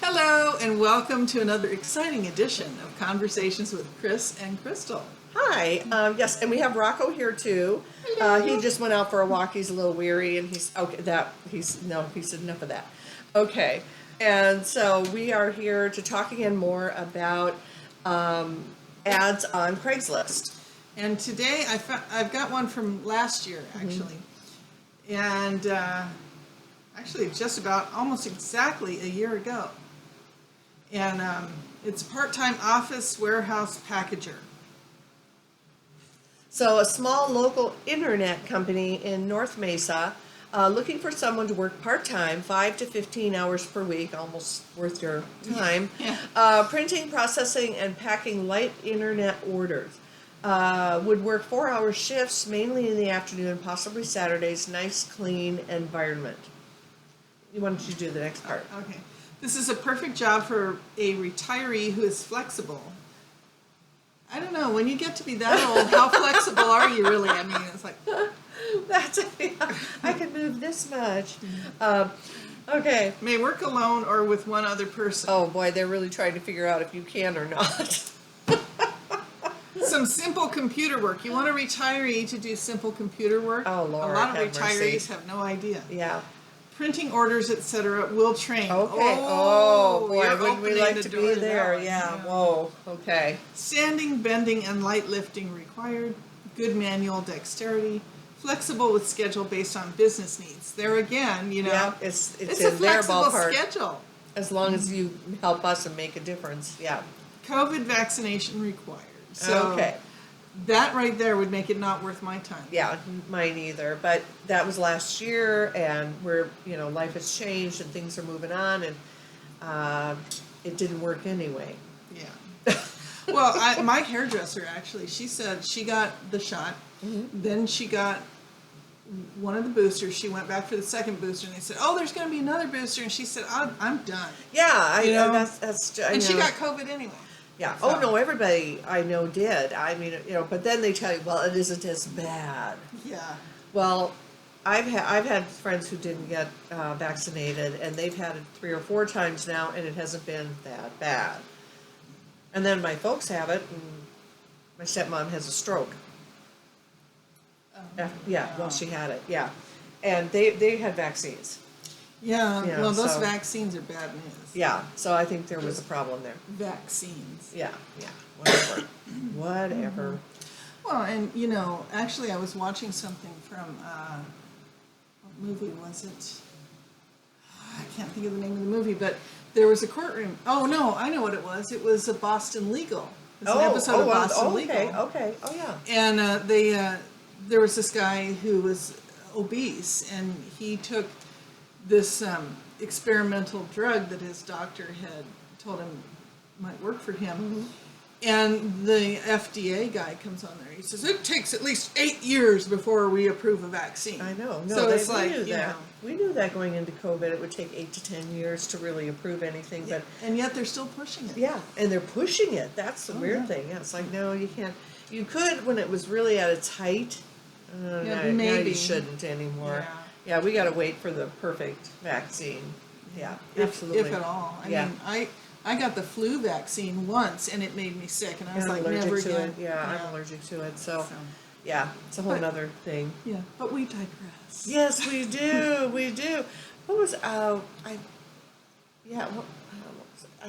Hello, and welcome to another exciting edition of Conversations with Chris and Crystal. Hi. Yes, and we have Rocco here too. He just went out for a walk. He's a little weary, and he's okay. He said enough of that. Okay, and so we are here to talk again more about ads on Craigslist. And today I've got one from last year, actually. And actually just about almost exactly a year ago. And it's a part-time office warehouse packager. So a small local internet company in North Mesa, looking for someone to work part-time, 5 to 15 hours per week, almost worth your time, printing, processing, and packing light internet orders. Would work 4-hour shifts, mainly in the afternoon, possibly Saturdays. Nice, clean environment. Why don't you do the next part? Okay. This is a perfect job for a retiree who is flexible. I don't know, when you get to be that old, how flexible are you really? I mean, it's like... I can move this much. Okay. May work alone or with one other person. Oh boy, they're really trying to figure out if you can or not. Some simple computer work. You want a retiree to do simple computer work? Oh, Lord, a lot of have retirees mercy. have no idea. Yeah. Printing orders, etc. will train. Okay. Oh boy, you're wouldn't we opening like the to door be to there? that. Yeah. Whoa. Okay. Standing, bending, and light lifting required. Good manual dexterity. Flexible with schedule based on business needs. There again, you know, Yeah, it's a in their flexible ballpark. schedule. As long as you help us and make a difference. Yeah. COVID vaccination required. So Okay. that right there would make it not worth my time. Yeah, mine either. But that was last year, and life has changed and things are moving on, and it didn't work anyway. Yeah. Well, my hairdresser actually, she said she got the shot, then she got one of the boosters. She went back for the second booster, and they said, "Oh, there's going to be another booster," and she said, "I'm done." Yeah, You know? and She got COVID anyway. Yeah. So. Oh no, everybody I know did. I mean, but then they tell you, well, it isn't as bad. Yeah. Well, I've had friends who didn't get vaccinated, and they've had it 3 or 4 times now, and it hasn't been that bad. And then my folks have it, and my stepmom has a stroke. Well, she had it, yeah. And they had vaccines. Yeah. Yeah, Well, those so- vaccines are bad news. Yeah, so I think there was a problem there. Vaccines. Yeah, whatever. Whatever. Well, and actually, I was watching something from what movie was it? I can't think of the name of the movie, but there was a courtroom. Oh no, I know what it was. It was a Boston Legal. It was an episode of Boston Legal. Okay. Oh yeah. And there was this guy who was obese, and he took this experimental drug that his doctor had told him might work for him. And the FDA guy comes on there. He says, it takes at least 8 years before we approve a vaccine. I know. No, So it's we like, knew you that. know. We knew that going into COVID, it would take 8 to 10 years to really approve anything. But And yet they're still pushing it. yeah, and they're pushing it. That's the weird yeah. thing. Yeah, it's like, no, you can't. You could when it was really at its height. Yeah, Now maybe. you shouldn't anymore. Yeah. Yeah, we got to wait for the perfect vaccine. Yeah, absolutely. If at all. I Yeah. mean, I got the flu vaccine once, and it made me sick, and I was I'm like, allergic never to again. it. Yeah, I'm allergic to it. So, So. yeah, it's a whole But- other thing. Yeah, but we digress. Yes, we do. We do. What was I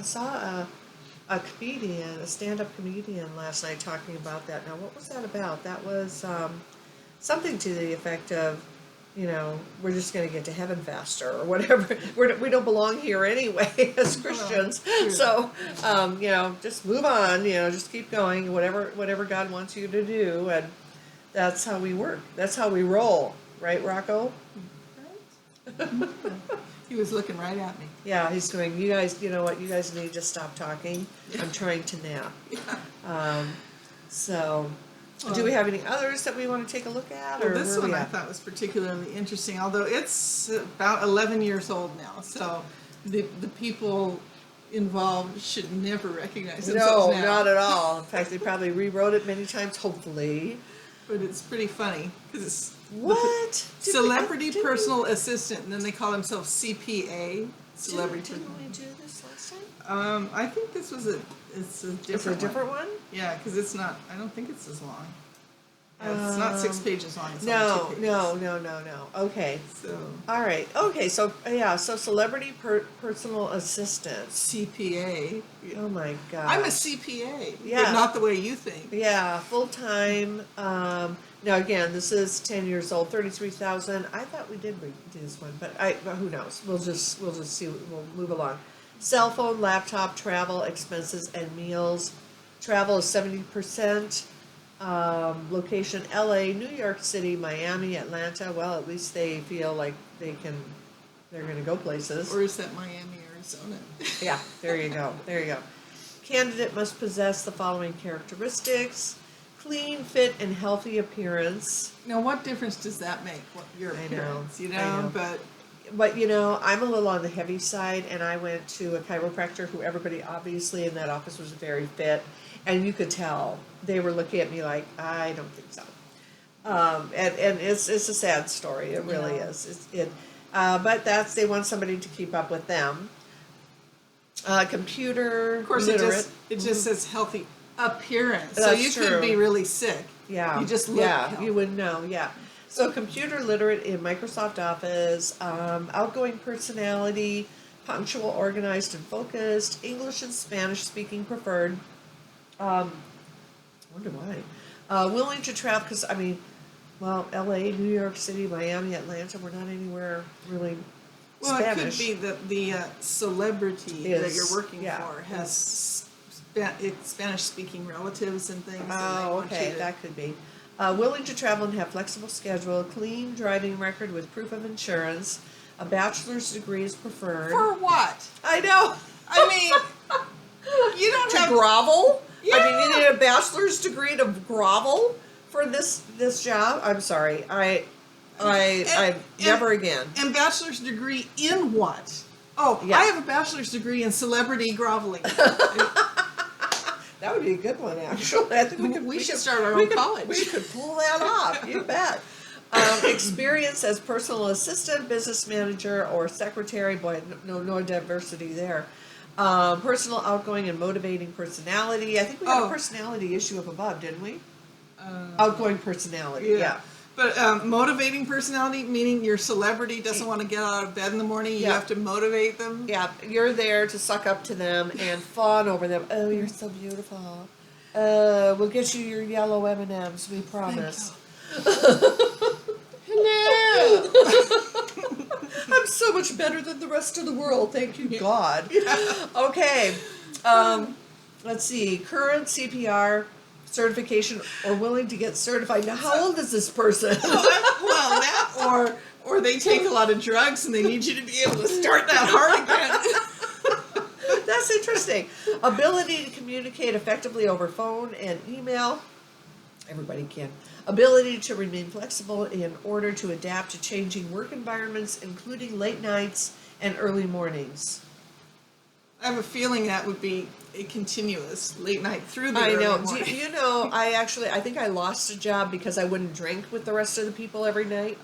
saw a comedian, a stand-up comedian last night talking about that. Now, what was that about? That was something to the effect of, we're just going to get to heaven faster or whatever. We don't belong here anyway as Christians. True. So, just move on. Just keep going. Whatever God wants you to do, and that's how we work. That's how we roll, right, Rocco? Right? He was looking right at me. Yeah, he's going, you guys, you know what, you guys need to stop talking. I'm trying to nap. Do we have any others that we want to take a look at? Well, Or this where one we I at? thought was particularly interesting, although it's about 11 years old now, so the people involved should never recognize themselves No, now. not at all. In fact, they probably rewrote it many times, hopefully. But it's pretty funny, because it's What? celebrity personal assistant, and then they call themselves CPA, celebrity. Didn't we do this last time? I think this was it's a different It's a different one? Yeah, because it's not, I don't think it's as long. It's not 6 pages long, it's No, only 2 pages. no. Okay. So, All right. Okay. So so celebrity personal assistant. CPA. Oh my God. I'm a CPA, Yeah. but not the way you think. Yeah, full time. Now again, this is 10 years old, 33,000. I thought we did read this one, but who knows? We'll just see. We'll move along. Cell phone, laptop, travel expenses, and meals. Travel is 70%. Location: LA, New York City, Miami, Atlanta. Well, at least they feel like they're going to go places. Or is that Miami, Arizona? Yeah, there you go. There you go. Candidate must possess the following characteristics: clean, fit, and healthy appearance. Now, what difference does that make? What your I know, appearance, you know? I know. But I'm a little on the heavy side, and I went to a chiropractor who everybody obviously in that office was very fit, and you could tell they were looking at me like, I don't think so. And it's a sad story. It really is. But they want somebody to keep up with them. Computer. Of course, literate. it just says healthy appearance. So That's you true. could be really sick. Yeah. You just look healthy. You wouldn't know. Yeah. So computer literate in Microsoft Office, outgoing personality, punctual, organized, and focused, English and Spanish speaking preferred. I wonder why. Willing to travel, because LA, New York City, Miami, Atlanta, we're not anywhere really Well, Spanish. it could be that the celebrity that you're working for has Spanish-speaking relatives and things. Oh, and they want okay, you to, that could be. Willing to travel and have flexible schedule, clean driving record with proof of insurance, a bachelor's degree is preferred. for what? I know. I mean, you don't To have grovel? Yeah. I mean, you need a bachelor's degree to grovel for this job? I'm sorry. I never again. And bachelor's degree in what? Oh, Yeah. I have a bachelor's degree in celebrity groveling. That would be a good one, actually. I think We should start our own college. We could pull that off. You bet. Experience as personal assistant, business manager, or secretary. Boy, no diversity there. Personal, outgoing, and motivating personality. I think we had a personality issue up above, didn't we? Outgoing personality. Yeah. But motivating personality, meaning your celebrity doesn't want to get out of bed in the morning. You have to motivate them. Yeah, you're there to suck up to them and fawn over them. Oh, you're so beautiful. We'll get you your yellow M&Ms, we promise. Hello. I'm so much better than the rest of the world, thank you, God. Yeah. Okay, let's see. Current CPR certification or willing to get certified. Now, how old is this person? Well, that or they take a lot of drugs and they need you to be able to start that heart again. That's interesting. Ability to communicate effectively over phone and email. Everybody can. Ability to remain flexible in order to adapt to changing work environments, including late nights and early mornings. I have a feeling that would be a continuous late night through the I know. early morning. Do you know, I think I lost a job because I wouldn't drink with the rest of the people every night.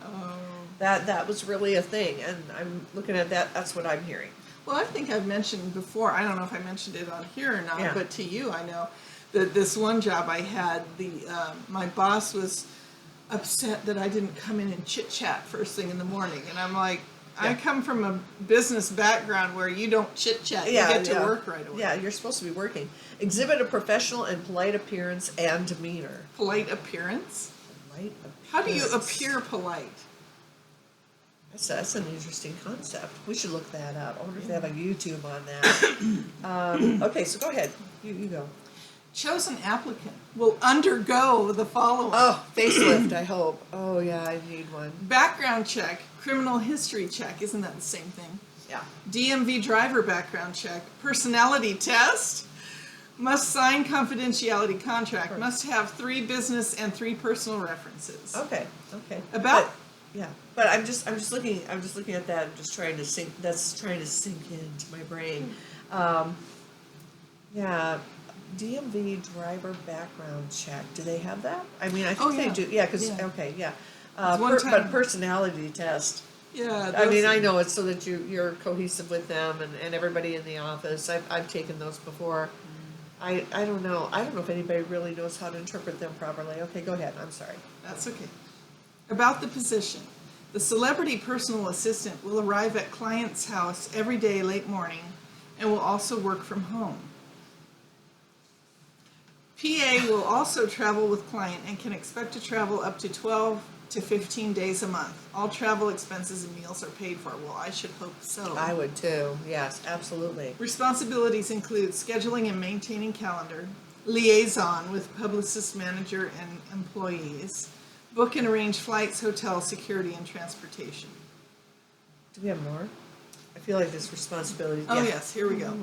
That was really a thing, and I'm looking at that. That's what I'm hearing. Well, I think I've mentioned before, I don't know if I mentioned it on here or not, Yeah. but to you I know that this one job I had, my boss was upset that I didn't come in and chit-chat first thing in the morning. And I'm like, I come from a business background where you don't chit-chat, you get to work right away. Yeah, you're supposed to be working. Exhibit a professional and polite appearance and demeanor. Polite appearance? Polite appearance. How do you appear polite? That's an interesting concept. We should look that up. I wonder if they have a YouTube on that. Okay, so go ahead. You go. Chosen applicant will undergo the following. Oh, facelift, I hope. Oh, yeah, I need one. Background check, criminal history check, isn't that the same thing? Yeah. DMV driver background check, personality test, must sign confidentiality contract, must have 3 business and 3 personal references. Okay. But I'm just looking at that and just trying to sink into my brain. Yeah. DMV driver background check. Do they have that? I mean, I think they do. Yeah, because Yeah. okay, yeah. One time- But personality test. Yeah. I mean, those- I know it's so that you're cohesive with them and everybody in the office. I've taken those before. I don't know. I don't know if anybody really knows how to interpret them properly. Okay, go ahead. I'm sorry. That's okay. About the position. The celebrity personal assistant will arrive at client's house every day late morning and will also work from home. PA will also travel with client and can expect to travel up to 12 to 15 days a month. All travel expenses and meals are paid for. Well, I should hope so. I would too. Yes, absolutely. Responsibilities include scheduling and maintaining calendar, liaison with publicist, manager, and employees, book and arrange flights, hotel, security, and transportation. Do we have more? I feel like this responsibility. Oh, yeah. yes, here we go.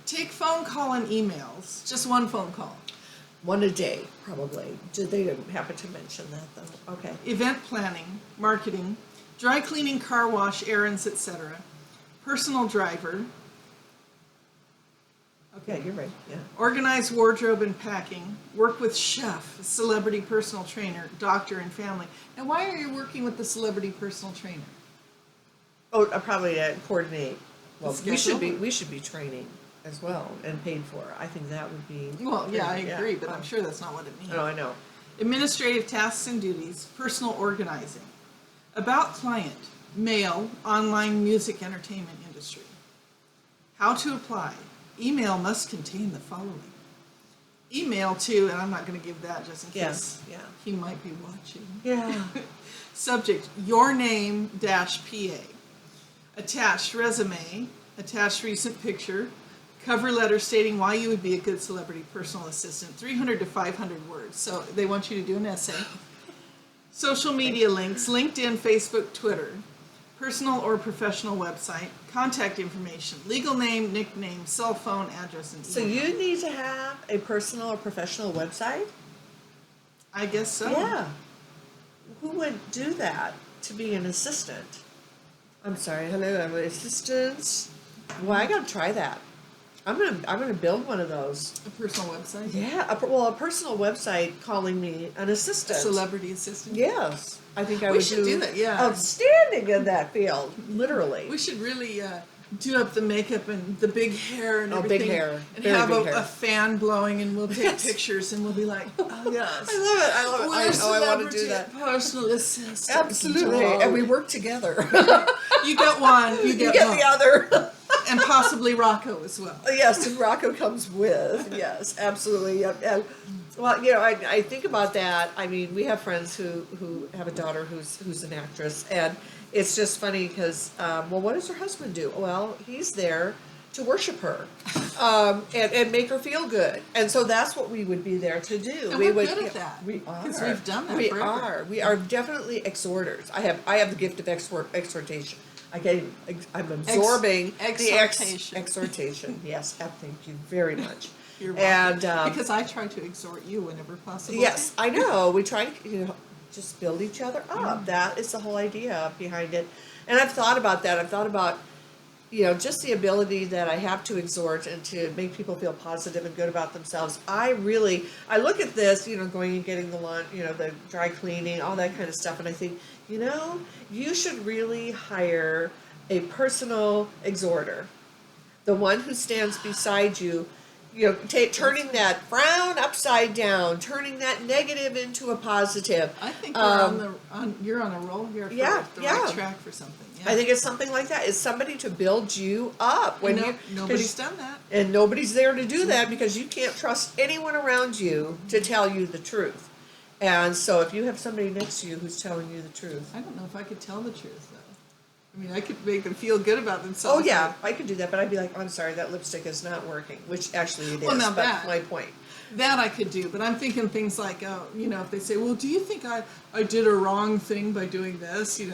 Take phone call and emails, just one phone call. One a day, probably. They didn't happen to mention that though. Okay. Event planning, marketing, dry cleaning, car wash, errands, etc. Personal driver. Yeah, you're right. Yeah. Organize wardrobe and packing. Work with chef, celebrity personal trainer, doctor, and family. Now, why are you working with the celebrity personal trainer? Oh, probably coordinate. Well, The we should be schedule? training as well and paid for. I think that would be. Well, yeah, I agree, but I'm sure that's not what it means. No, I know. Administrative tasks and duties, personal organizing. About client, mail, online music entertainment industry. How to apply. Email must contain the following. Email to, and I'm not going to give that just in Yes, case yeah. he might be watching. Yeah. Subject, your name dash PA. Attached resume, attached recent picture, cover letter stating why you would be a good celebrity personal assistant, 300 to 500 words. So they want you to do an essay. Social media links, LinkedIn, Facebook, Twitter, personal or professional website, contact information, legal name, nickname, cell phone, address, and email. So you need to have a personal or professional website? I guess so. Yeah. Who would do that to be an assistant? I'm sorry. Hello, I'm an assistant. Well, I gotta try that. I'm gonna build one of those. A personal website? Yeah. A personal website calling me an assistant. Celebrity assistant? Yes. I think I We would should do that, yeah. Outstanding in that field, literally. We should really do up the makeup and the big hair and Oh, everything. big hair. And Very have big hair. a fan blowing and we'll take Yes. pictures and we'll be like, oh yes. I love it. We're I want to celebrity do that. personal assistant. Absolutely. And we work together. You get one, you You get get one. the other. And possibly Rocco as well. Yes, and Rocco comes with. Yes, absolutely. And, well, you know, I think about that. I mean, we have friends who have a daughter who's an actress, and it's just funny because, well, what does her husband do? Well, he's there to worship her and make her feel good. And so that's what we would be there to do. And we we're would, good at that. We are. Because we've done that We forever. are. We are definitely exhorters. I have the gift of exhortation. I'm absorbing exhortation. Exhortation. Yes, thank you very much. You're welcome. And Because I try to exhort you whenever possible. yes, I know. We try to just build each other up. That is the whole idea behind it. And I've thought about that. I've thought about just the ability that I have to exhort and to make people feel positive and good about themselves. I look at this, going and getting the lawn, the dry cleaning, all that kind of stuff, and I think, you should really hire a personal exhorter, the one who stands beside you, turning that frown upside down, turning that negative into a positive. I think you're on a roll here for Yeah, the yeah. right track for something. Yeah. I think it's something like that. It's somebody to build you up when nobody's done that. and nobody's there to do that because you can't trust anyone around you to tell you the truth. And so if you have somebody next to you who's telling you the truth. I don't know if I could tell the truth though. I mean, I could make them feel good about themselves. Oh yeah, I could do that, but I'd be like, oh, I'm sorry, that lipstick is not working, which actually it is. Well, now but that- my point. That I could do, but I'm thinking things like, if they say, well, do you think I did a wrong thing by doing this? It's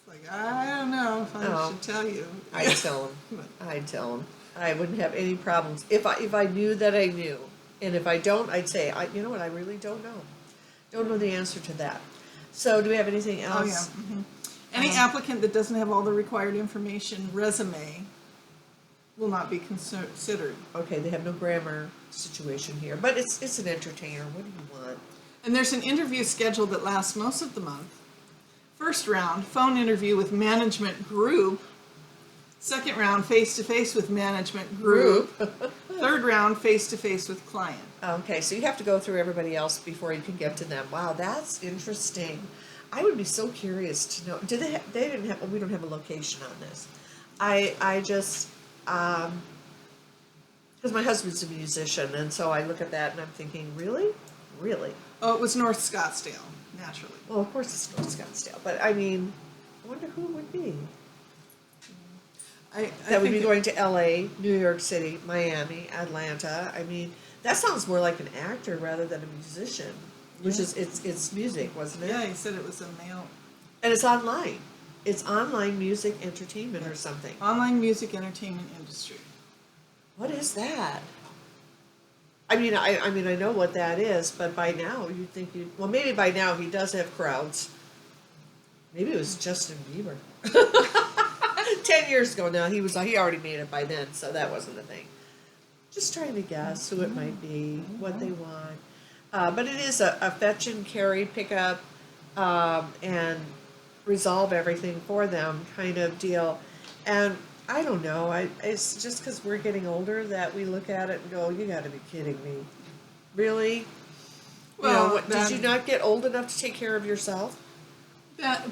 like, I don't know if I should tell you. I'd tell them. I'd tell them. I wouldn't have any problems if I knew that I knew, and if I don't, I'd say, you know what, I really don't know. Don't know the answer to that. So, do we have anything else? Oh, yeah. Mm-hmm. Any applicant that doesn't have all the required information, resume, will not be considered. Okay, they have no grammar situation here, but it's an entertainer. What do you want? And there's an interview schedule that lasts most of the month. First round, phone interview with management group. Second round, face-to-face with management group. Third round, face-to-face with client. Okay, so you have to go through everybody else before you can get to them. Wow, that's interesting. I would be so curious to know. Do they? They didn't have. We don't have a location on this. I just because my husband's a musician, and so I look at that and I'm thinking, really. Oh, it was North Scottsdale, naturally. Well, of course it's North Scottsdale, but I mean, I wonder who it would be. That would be going to L.A., New York City, Miami, Atlanta. I mean, that sounds more like an actor rather than a musician. Which is it's music, wasn't it? Yeah, he said it was a male. And it's online. It's online music entertainment or something. Online music entertainment industry. What is that? I mean, I know what that is, but by now you'd think well, maybe by now he does have crowds. Maybe it was Justin Bieber. 10 years ago now, he already made it by then, so that wasn't a thing. Just trying to guess who it might be, what they want. But it is a fetch and carry, pick up, and resolve everything for them kind of deal. And I don't know, it's just because we're getting older that we look at it and go, you got to be kidding me. Really? Well, did you not get old enough to take care of yourself?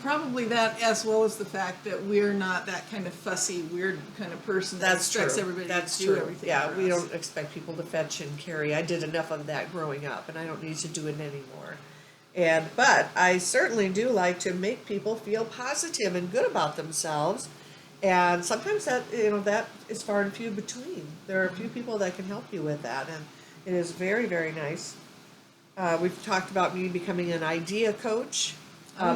Probably that, as well as the fact that we're not that kind of fussy, weird kind of person that expects everybody to do everything. Yeah, for we us. don't expect people to fetch and carry. I did enough of that growing up, and I don't need to do it anymore. But I certainly do like to make people feel positive and good about themselves. And sometimes that is far and few between. There are a few people that can help you with that, and it is very, very nice. We've talked about me becoming an idea coach.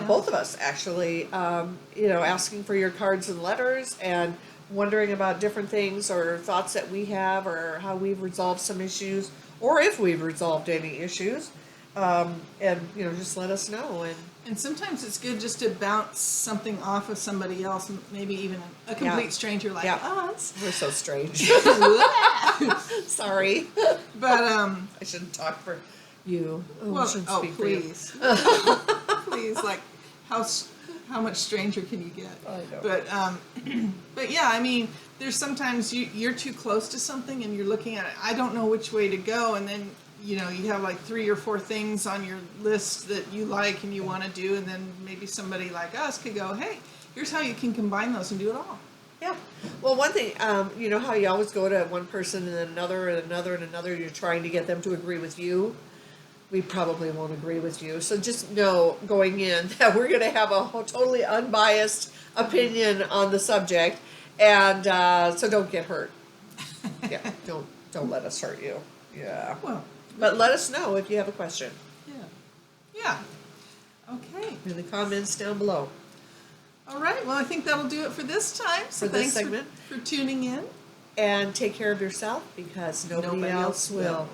Both of us actually, asking for your cards and letters and wondering about different things or thoughts that we have or how we've resolved some issues or if we've resolved any issues. Just let us know. And sometimes it's good just to bounce something off of somebody else, maybe even a complete stranger like us. We're so strange. Sorry. But I shouldn't talk for you. Please. Please, like how much stranger can you get? I know. But yeah, I mean, there's sometimes you're too close to something and you're looking at it. I don't know which way to go, and then you have like 3 or 4 things on your list that you like and you want to do, and then maybe somebody like us could go, hey, here's how you can combine those and do it all. Yeah. Well, one thing, how you always go to one person and then another and another and another, you're trying to get them to agree with you. We probably won't agree with you. So just know going in that we're going to have a totally unbiased opinion on the subject. And so don't get hurt. Yeah, don't let us hurt you. Yeah. Well, but let us know if you have a question. Yeah. Okay. In the comments down below. All right. Well, I think that'll do it for this time. So For this thanks segment. for tuning in. And take care of yourself because nobody else will.